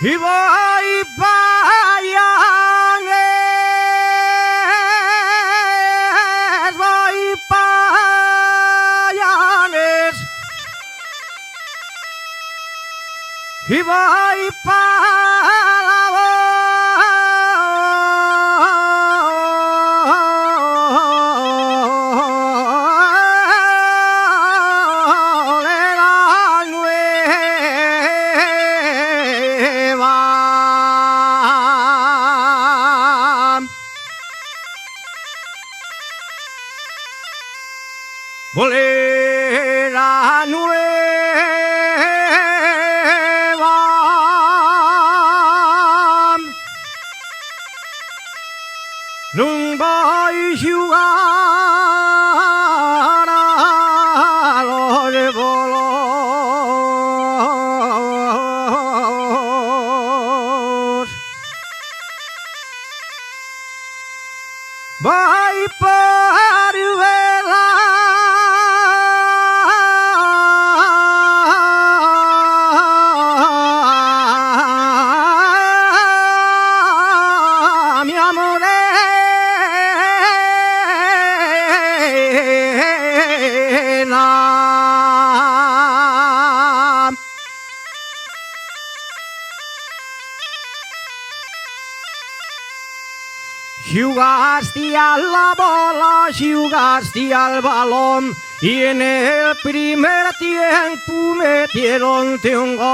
y voy Payanes, voy Payanes, y voy Bolera nueva, non voy jugar a los bolos. Voy por vela mi amorena. Jugaste a la bola, jugaste al balón y en el primer tiempo metieronte un gol.